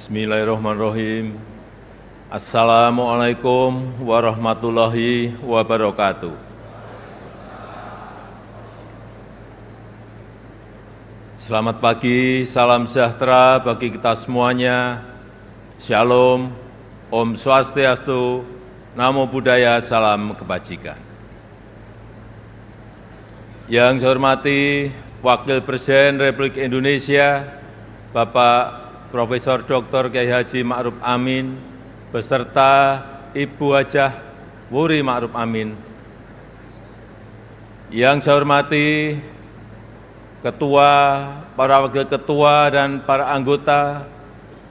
Bismillahirrahmanirrahim. Assalamualaikum warahmatullahi wabarakatuh. Selamat pagi, salam sejahtera bagi kita semuanya. Shalom, Om Swastiastu, Namo Buddhaya, salam kebajikan. Yang saya hormati Wakil Presiden Republik Indonesia, Bapak Profesor Dr. Kiai Haji Ma'ruf Amin, beserta Ibu Hajah Wuri Ma'ruf Amin. Yang saya hormati Ketua, para Wakil Ketua, dan para anggota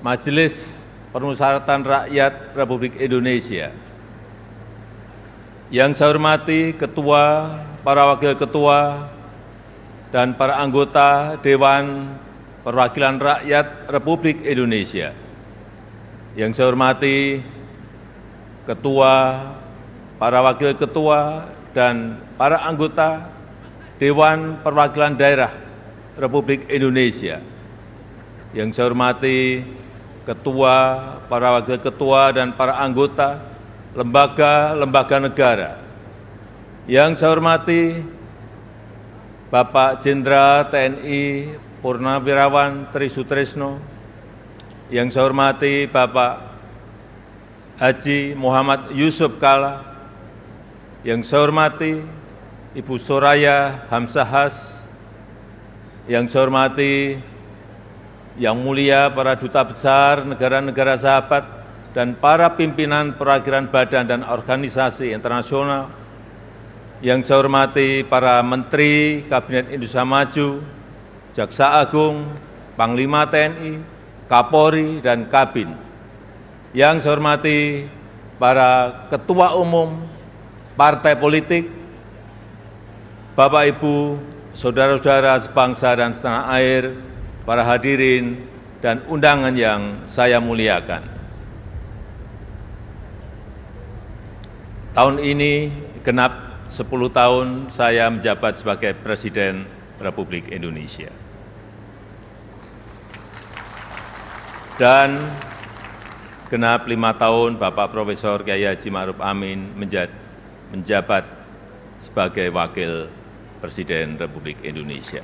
Majelis Permusyawaratan Rakyat Republik Indonesia. Yang saya hormati Ketua, para Wakil Ketua, dan para anggota Dewan Perwakilan Rakyat Republik Indonesia. Yang saya hormati Ketua, para Wakil Ketua, dan para anggota Dewan Perwakilan Daerah Republik Indonesia. Yang saya hormati Ketua, para Wakil Ketua, dan para anggota lembaga-lembaga negara. Yang saya hormati Bapak Jenderal TNI Purnawirawan Tri Sutrisno, yang saya hormati Bapak Haji Muhammad Yusuf Kalla, yang saya hormati Ibu Soraya Hamsahas, yang saya hormati Yang Mulia para Duta Besar negara-negara sahabat dan para pimpinan perwakilan badan dan organisasi internasional, yang saya hormati para Menteri Kabinet Indonesia Maju, Jaksa Agung, Panglima TNI, Kapolri, dan Kabin. Yang saya hormati para Ketua Umum Partai Politik, Bapak Ibu, Saudara-saudara sebangsa dan setanah air, para hadirin dan undangan yang saya muliakan. Tahun ini genap 10 tahun saya menjabat sebagai Presiden Republik Indonesia. Dan genap 5 tahun Bapak Profesor Kiai Haji Ma'ruf Amin menjabat sebagai Wakil Presiden Republik Indonesia.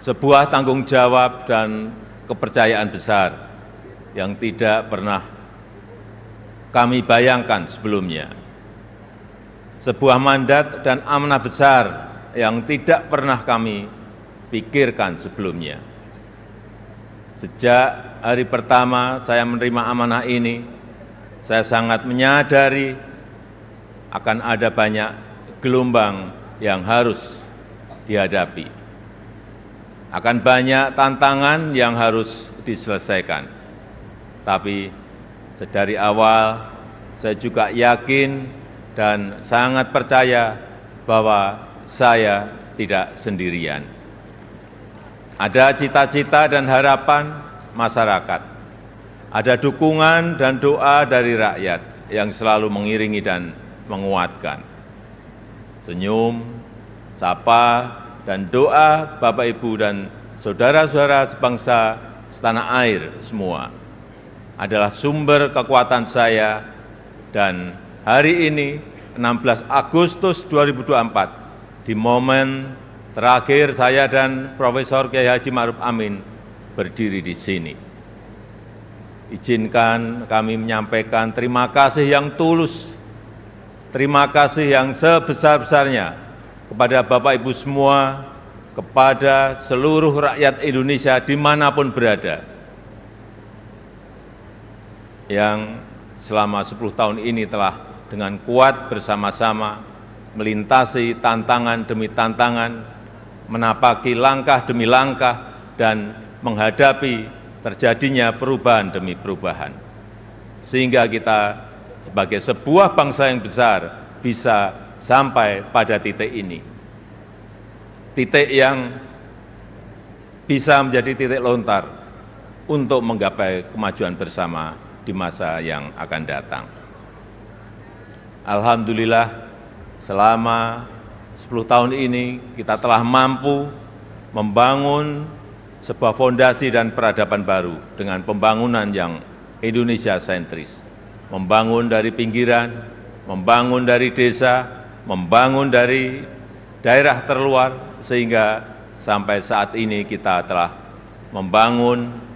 Sebuah tanggung jawab dan kepercayaan besar yang tidak pernah kami bayangkan sebelumnya. Sebuah mandat dan amanah besar yang tidak pernah kami pikirkan sebelumnya. Sejak hari pertama saya menerima amanah ini, saya sangat menyadari akan ada banyak gelombang yang harus dihadapi. Akan banyak tantangan yang harus diselesaikan. Tapi dari awal saya juga yakin dan sangat percaya bahwa saya tidak sendirian. Ada cita-cita dan harapan masyarakat. Ada dukungan dan doa dari rakyat yang selalu mengiringi dan menguatkan. Senyum, sapa, dan doa Bapak Ibu dan saudara-saudara sebangsa setanah air semua adalah sumber kekuatan saya, dan hari ini 16 Agustus 2024 di momen terakhir saya dan Profesor Kiai Haji Ma'ruf Amin berdiri di sini. Izinkan kami menyampaikan terima kasih yang tulus, terima kasih yang sebesar-besarnya kepada Bapak Ibu semua, kepada seluruh rakyat Indonesia dimanapun berada, yang selama 10 tahun ini telah dengan kuat bersama-sama melintasi tantangan demi tantangan, menapaki langkah demi langkah, dan menghadapi terjadinya perubahan demi perubahan. Sehingga kita sebagai sebuah bangsa yang besar bisa sampai pada titik ini. Titik yang bisa menjadi titik lontar untuk menggapai kemajuan bersama di masa yang akan datang. Alhamdulillah, selama 10 tahun ini kita telah mampu membangun sebuah fondasi dan peradaban baru dengan pembangunan yang Indonesia sentris. Membangun dari pinggiran, membangun dari desa, membangun dari daerah terluar, sehingga sampai saat ini kita telah membangun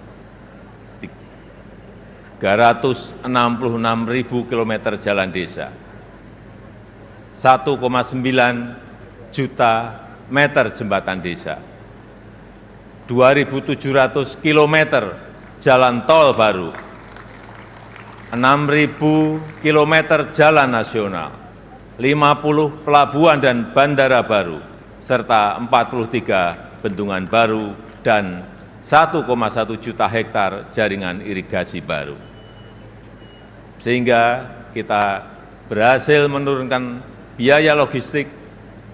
366.000 kilometer jalan desa, 1,9 juta meter jembatan desa, 2.700 kilometer jalan tol baru, 6.000 kilometer jalan nasional, 50 pelabuhan dan bandara baru, serta 43 bendungan baru dan 1,1 juta hektar jaringan irigasi baru. Sehingga kita berhasil menurunkan biaya logistik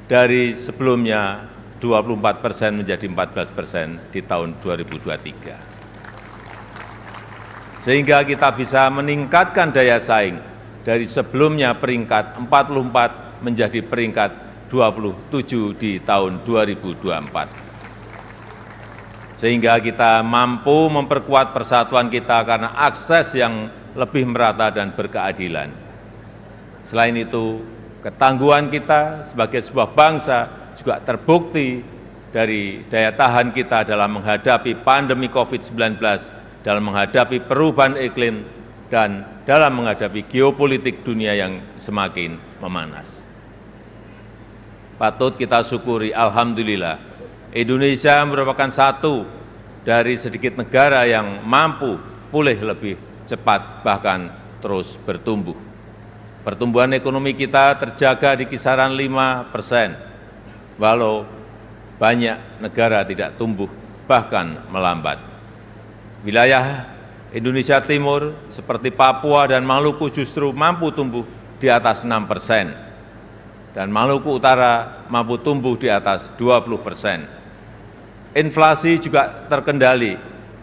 dari sebelumnya 24% menjadi 14% di tahun 2023. Sehingga kita bisa meningkatkan daya saing dari sebelumnya peringkat 44 menjadi peringkat 27 di tahun 2024. Sehingga kita mampu memperkuat persatuan kita karena akses yang lebih merata dan berkeadilan. Selain itu, ketangguhan kita sebagai sebuah bangsa juga terbukti dari daya tahan kita dalam menghadapi pandemi COVID-19, dalam menghadapi perubahan iklim, dan dalam menghadapi geopolitik dunia yang semakin memanas. Patut kita syukuri, alhamdulillah, Indonesia merupakan satu dari sedikit negara yang mampu pulih lebih cepat, bahkan terus bertumbuh. Pertumbuhan ekonomi kita terjaga di kisaran 5%, walau banyak negara tidak tumbuh, bahkan melambat. Wilayah Indonesia Timur seperti Papua dan Maluku justru mampu tumbuh di atas 6%, dan Maluku Utara mampu tumbuh di atas 20%. Inflasi juga terkendali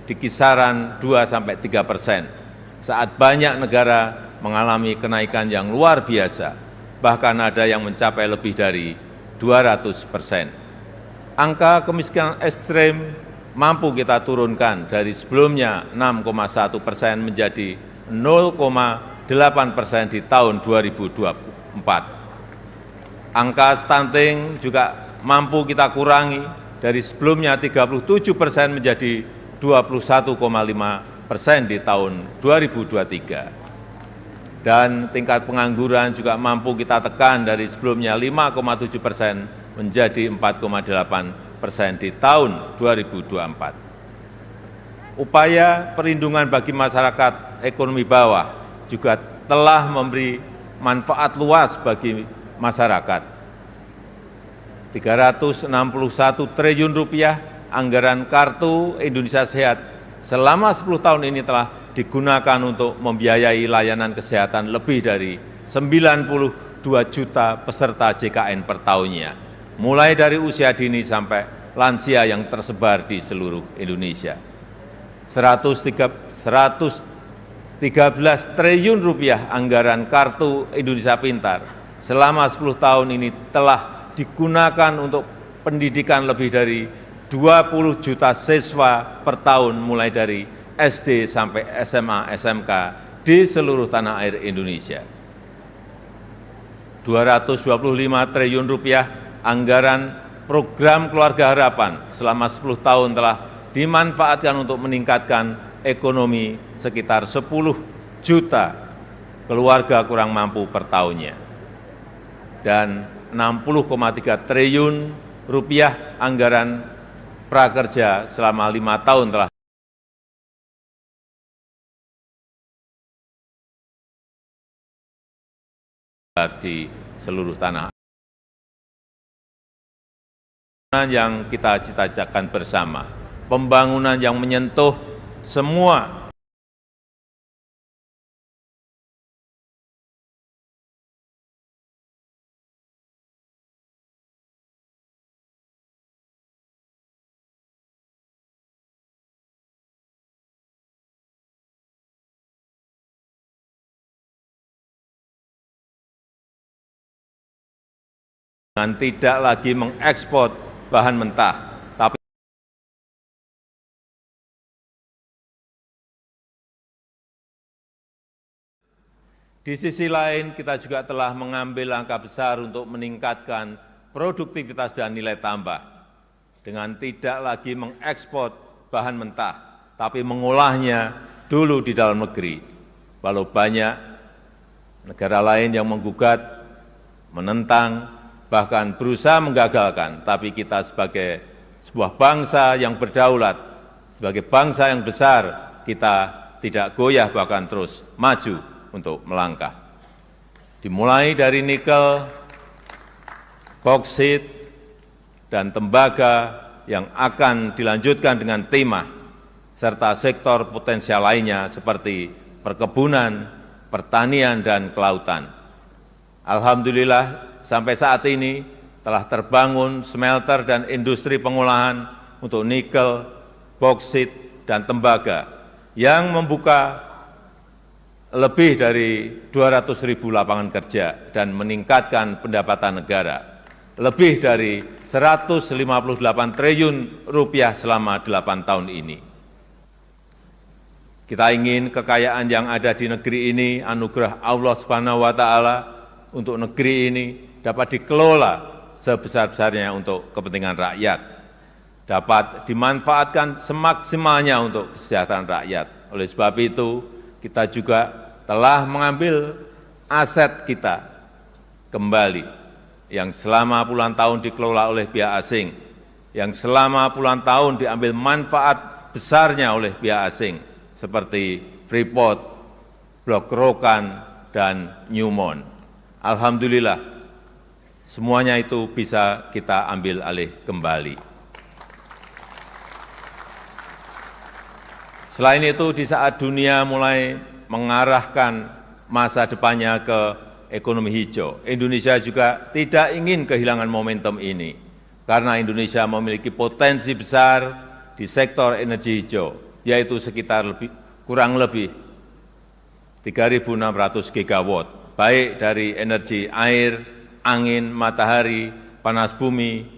di kisaran 2–3%, saat banyak negara mengalami kenaikan yang luar biasa, bahkan ada yang mencapai lebih dari 200%. Angka kemiskinan ekstrem mampu kita turunkan dari sebelumnya 6,1% menjadi 0,8% di tahun 2024. Angka stunting juga mampu kita kurangi dari sebelumnya 37% menjadi 21,5% di tahun 2023. Dan tingkat pengangguran juga mampu kita tekan dari sebelumnya 5,7% menjadi 4,8% di tahun 2024. Upaya perlindungan bagi masyarakat ekonomi bawah juga telah memberi manfaat luas bagi masyarakat. 361 triliun rupiah anggaran Kartu Indonesia Sehat selama 10 tahun ini telah digunakan untuk membiayai layanan kesehatan lebih dari 92 juta peserta JKN per tahunnya, mulai dari usia dini sampai lansia yang tersebar di seluruh Indonesia. 113 triliun rupiah anggaran Kartu Indonesia Pintar selama 10 tahun ini telah digunakan untuk pendidikan lebih dari 20 juta siswa per tahun mulai dari SD sampai SMA, SMK di seluruh tanah air Indonesia. 225 triliun rupiah anggaran program Keluarga Harapan selama 10 tahun telah dimanfaatkan untuk meningkatkan ekonomi sekitar 10 juta keluarga kurang mampu per tahunnya. Dan 60,3 triliun rupiah anggaran prakerja selama 5 tahun telah di seluruh tanah yang kita cita-citakan bersama, pembangunan yang menyentuh semua dengan tidak lagi mengekspor bahan mentah, Di sisi lain, kita juga telah mengambil langkah besar untuk meningkatkan produktivitas dan nilai tambah dengan tidak lagi mengekspor bahan mentah, tapi mengolahnya dulu di dalam negeri. Walau banyak negara lain yang menggugat, menentang, bahkan berusaha menggagalkan, tapi kita sebagai sebuah bangsa yang berdaulat, sebagai bangsa yang besar, kita tidak goyah bahkan terus maju untuk melangkah. Dimulai dari nikel, boksit, dan tembaga yang akan dilanjutkan dengan timah, serta sektor potensial lainnya seperti perkebunan, pertanian, dan kelautan. Alhamdulillah, sampai saat ini telah terbangun smelter dan industri pengolahan untuk nikel, boksit, dan tembaga yang membuka lebih dari 200.000 lapangan kerja dan meningkatkan pendapatan negara, lebih dari 158 triliun rupiah selama 8 tahun ini. Kita ingin kekayaan yang ada di negeri ini, anugerah Allah Subhanahu wa Ta'ala untuk negeri ini dapat dikelola sebesar-besarnya untuk kepentingan rakyat, dapat dimanfaatkan semaksimalnya untuk kesejahteraan rakyat. Oleh sebab itu, kita juga telah mengambil aset kita kembali yang selama puluhan tahun dikelola oleh pihak asing, yang selama puluhan tahun diambil manfaat besarnya oleh pihak asing, seperti Freeport, Blok Rokan, dan Newmont. Alhamdulillah, semuanya itu bisa kita ambil alih kembali. Selain itu, di saat dunia mulai mengarahkan masa depannya ke ekonomi hijau, Indonesia juga tidak ingin kehilangan momentum ini, karena Indonesia memiliki potensi besar di sektor energi hijau, yaitu sekitar kurang lebih 3.600 gigawatt, baik dari energi air, angin, matahari, panas bumi,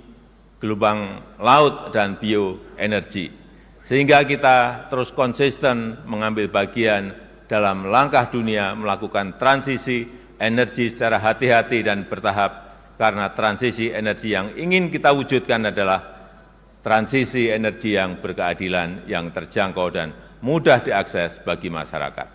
gelombang laut, dan bioenergi. Sehingga kita terus konsisten mengambil bagian dalam langkah dunia melakukan transisi energi secara hati-hati dan bertahap, karena transisi energi yang ingin kita wujudkan adalah transisi energi yang berkeadilan, yang terjangkau dan mudah diakses bagi masyarakat.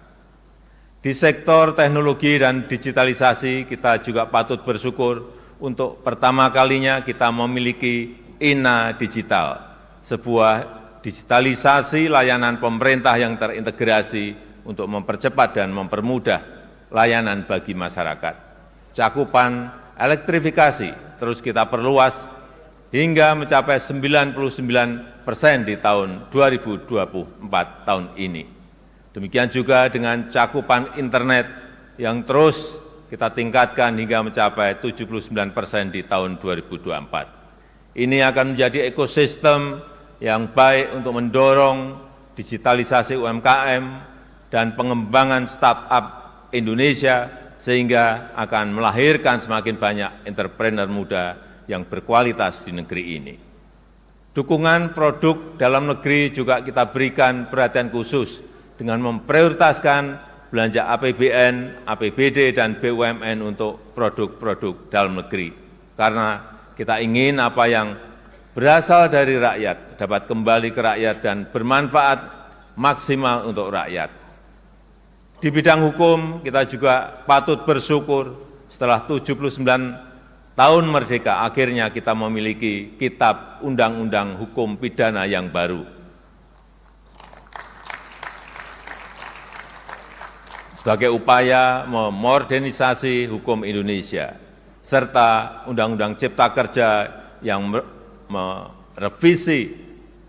Di sektor teknologi dan digitalisasi, kita juga patut bersyukur untuk pertama kalinya kita memiliki INA Digital, sebuah digitalisasi layanan pemerintah yang terintegrasi untuk mempercepat dan mempermudah layanan bagi masyarakat. Cakupan elektrifikasi terus kita perluas hingga mencapai 99% di tahun 2024 tahun ini. Demikian juga dengan cakupan internet yang terus kita tingkatkan hingga mencapai 79% di tahun 2024. Ini akan menjadi ekosistem yang baik untuk mendorong digitalisasi UMKM dan pengembangan startup Indonesia, sehingga akan melahirkan semakin banyak entrepreneur muda yang berkualitas di negeri ini. Dukungan produk dalam negeri juga kita berikan perhatian khusus dengan memprioritaskan belanja APBN, APBD, dan BUMN untuk produk-produk dalam negeri. Karena kita ingin apa yang berasal dari rakyat dapat kembali ke rakyat dan bermanfaat maksimal untuk rakyat. Di bidang hukum, kita juga patut bersyukur setelah 79 tahun merdeka, akhirnya kita memiliki kitab undang-undang hukum pidana yang baru. Sebagai upaya memodernisasi hukum Indonesia, serta Undang-Undang Cipta Kerja yang merevisi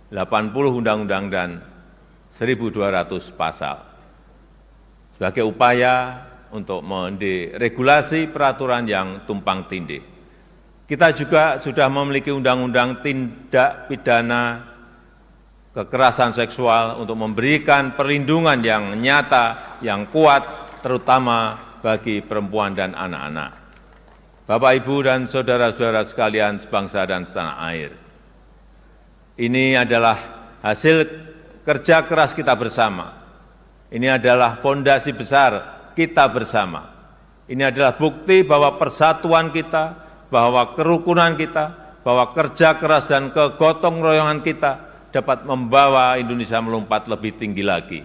80 undang-undang dan 1.200 pasal. Sebagai upaya untuk menderegulasi peraturan yang tumpang tindih. Kita juga sudah memiliki undang-undang tindak pidana kekerasan seksual untuk memberikan perlindungan yang nyata, yang kuat, terutama bagi perempuan dan anak-anak. Bapak, Ibu, dan saudara-saudara sekalian sebangsa dan setanah air, ini adalah hasil kerja keras kita bersama. Ini adalah fondasi besar kita bersama. Ini adalah bukti bahwa persatuan kita, bahwa kerukunan kita, bahwa kerja keras dan kegotong royongan kita dapat membawa Indonesia melompat lebih tinggi lagi.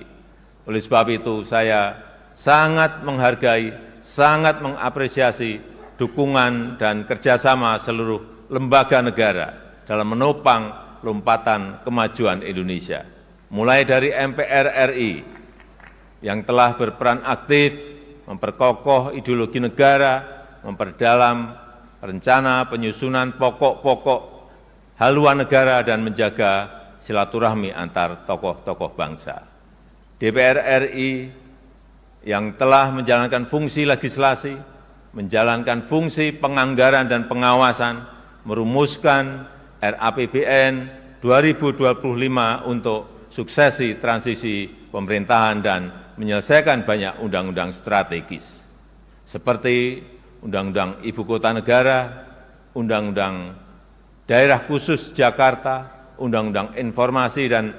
Oleh sebab itu saya sangat menghargai, sangat mengapresiasi dukungan dan kerjasama seluruh lembaga negara dalam menopang lompatan kemajuan Indonesia. Mulai dari MPR RI yang telah berperan aktif memperkokoh ideologi negara, memperdalam rencana penyusunan pokok-pokok haluan negara dan menjaga silaturahmi antar tokoh-tokoh bangsa. DPR RI yang telah menjalankan fungsi legislasi, menjalankan fungsi penganggaran dan pengawasan, merumuskan RAPBN 2025 untuk suksesi transisi pemerintahan dan menyelesaikan banyak undang-undang strategis, seperti Undang-Undang Ibu Kota Negara, Undang-Undang Daerah Khusus Jakarta, Undang-Undang Informasi dan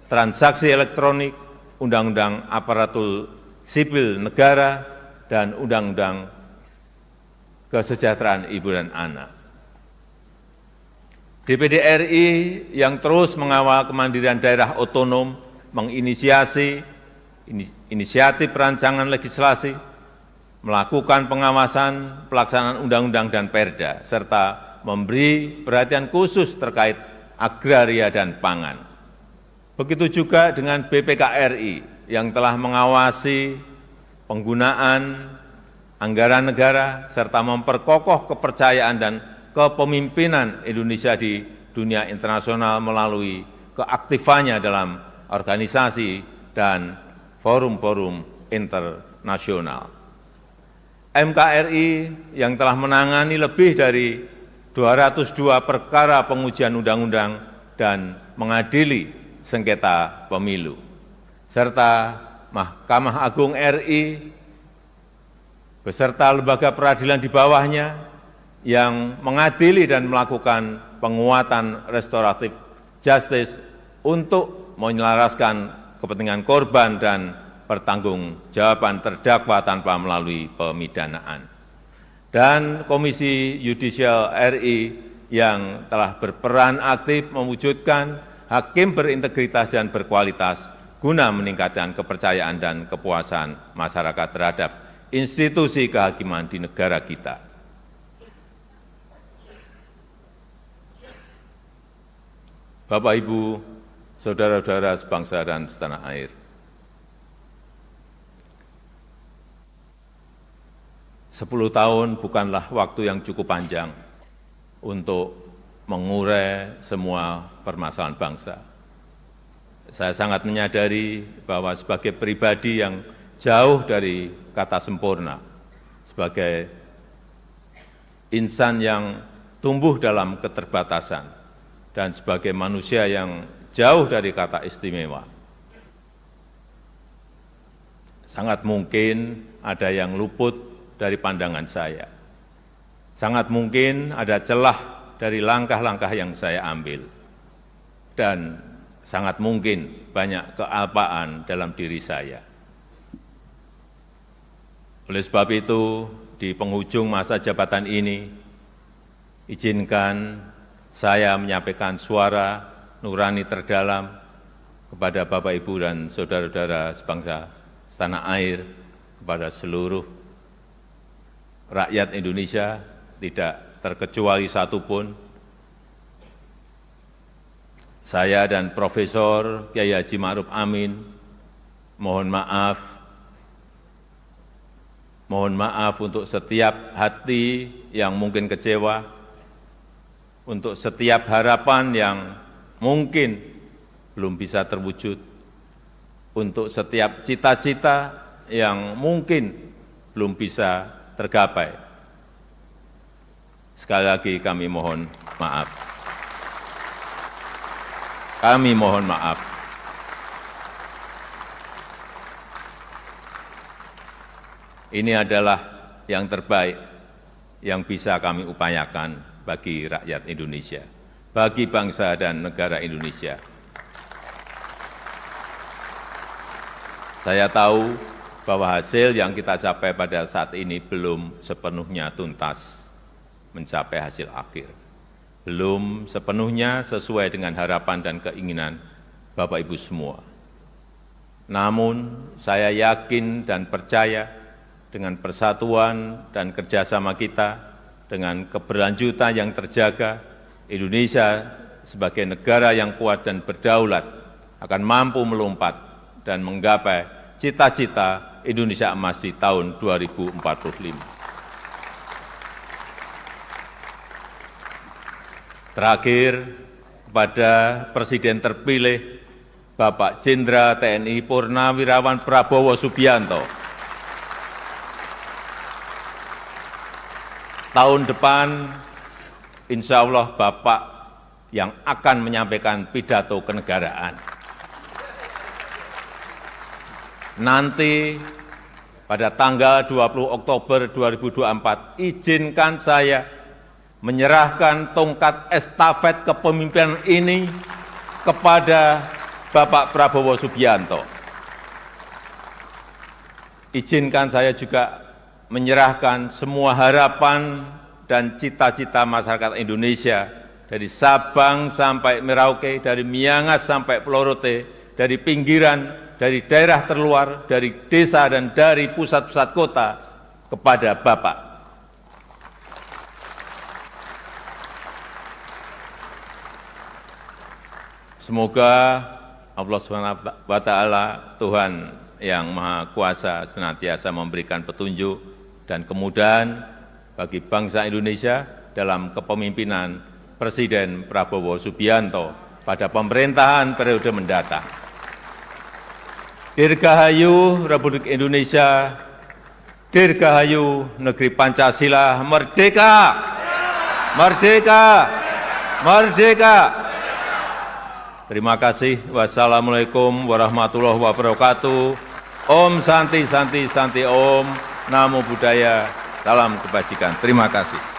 Transaksi Elektronik, Undang-Undang Aparatur Sipil Negara, dan Undang-Undang Kesejahteraan Ibu dan Anak. DPD RI yang terus mengawal kemandirian daerah otonom, menginisiasi inisiatif rancangan legislasi, melakukan pengawasan pelaksanaan undang-undang dan perda, serta memberi perhatian khusus terkait agraria dan pangan. Begitu juga dengan BPK RI yang telah mengawasi penggunaan anggaran negara, serta memperkokoh kepercayaan dan kepemimpinan Indonesia di dunia internasional melalui keaktifannya dalam organisasi dan forum-forum internasional. MKRI yang telah menangani lebih dari 202 perkara pengujian undang-undang dan mengadili sengketa pemilu, serta Mahkamah Agung RI beserta lembaga peradilan di bawahnya yang mengadili dan melakukan penguatan restoratif justice untuk menyelaraskan kepentingan korban dan pertanggungjawaban terdakwa tanpa melalui pemidanaan. Dan Komisi Yudisial RI yang telah berperan aktif mewujudkan hakim berintegritas dan berkualitas guna meningkatkan kepercayaan dan kepuasan masyarakat terhadap institusi kehakiman di negara kita. Bapak, Ibu, saudara-saudara sebangsa dan setanah air, sepuluh tahun bukanlah waktu yang cukup panjang untuk mengurai semua permasalahan bangsa. Saya sangat menyadari bahwa sebagai pribadi yang jauh dari kata sempurna, sebagai insan yang tumbuh dalam keterbatasan, dan sebagai manusia yang jauh dari kata istimewa, sangat mungkin ada yang luput dari pandangan saya. Sangat mungkin ada celah dari langkah-langkah yang saya ambil. Dan sangat mungkin banyak kealpaan dalam diri saya. Oleh sebab itu, di penghujung masa jabatan ini, izinkan saya menyampaikan suara nurani terdalam kepada Bapak, Ibu, dan saudara-saudara sebangsa setanah air, kepada seluruh rakyat Indonesia, tidak terkecuali satupun. Saya dan Profesor Kiai Haji Ma'ruf Amin mohon maaf untuk setiap hati yang mungkin kecewa, untuk setiap harapan yang mungkin belum bisa terwujud, untuk setiap cita-cita yang mungkin belum bisa tergapai. Sekali lagi kami mohon maaf. Kami mohon maaf. Ini adalah yang terbaik yang bisa kami upayakan bagi rakyat Indonesia, bagi bangsa dan negara Indonesia. Saya tahu bahwa hasil yang kita capai pada saat ini belum sepenuhnya tuntas mencapai hasil akhir. Belum sepenuhnya sesuai dengan harapan dan keinginan Bapak Ibu semua. Namun saya yakin dan percaya dengan persatuan dan kerjasama kita, dengan keberlanjutan yang terjaga, Indonesia sebagai negara yang kuat dan berdaulat akan mampu melompat dan menggapai cita-cita Indonesia Emas di tahun 2045. Terakhir, kepada Presiden terpilih Bapak Jenderal TNI Purnawirawan Prabowo Subianto. Tahun depan, insya Allah Bapak yang akan menyampaikan pidato kenegaraan. Nanti pada tanggal 20 Oktober 2024, izinkan saya menyerahkan tongkat estafet kepemimpinan ini kepada Bapak Prabowo Subianto. Izinkan saya juga menyerahkan semua harapan dan cita-cita masyarakat Indonesia dari Sabang sampai Merauke, dari Miangas sampai Pulau Rote, dari pinggiran, dari daerah terluar, dari desa dan dari pusat-pusat kota kepada Bapak. Semoga Allah SWT, Tuhan yang Maha Kuasa, senantiasa memberikan petunjuk dan kemudahan bagi bangsa Indonesia dalam kepemimpinan Presiden Prabowo Subianto pada pemerintahan periode mendatang. Dirgahayu Republik Indonesia, Dirgahayu Negeri Pancasila, merdeka! Merdeka! Merdeka! Terima kasih. Wassalamualaikum warahmatullahi wabarakatuh. Om Santi Santi Santi Om. Namo Buddhaya. Salam kebajikan. Terima kasih.